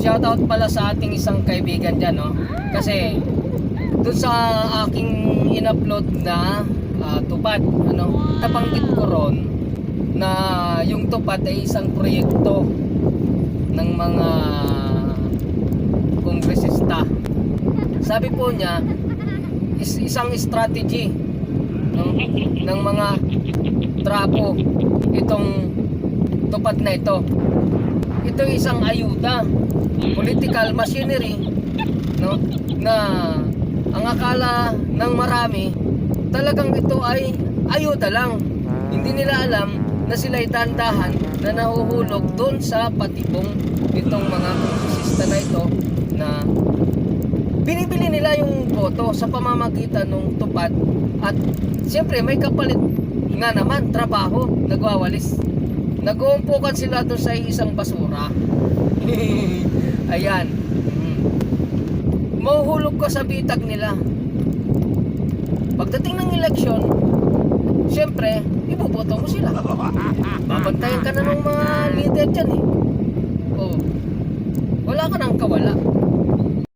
Shoutout pala sa ating isang kaibigan dyan, no? Kasi doon sa aking in-upload na tupad, ano, nabanggit ko ron na yung tupad ay isang proyekto ng mga kongresista. Sabi po niya, isang strategy, no, ng mga trapo itong tupad na ito. Ito isang ayuda, political machinery, no, na ang akala ng marami talagang ito ay ayuda lang. Hindi nila alam na sila'y dandahan na nahuhulog doon sa patibong itong mga kongresista na ito, na binibili nila yung boto sa pamamagitan ng tupad. At siyempre may kapalit nga naman, trabaho, nagwawalis. Nag-uumpukan sila doon sa isang basura. Ayan. Mahuhulog ka sa bitag nila. Pagdating ng eleksyon, siyempre, iboboto mo sila. Babantayan ka na ng mga leader dyan eh.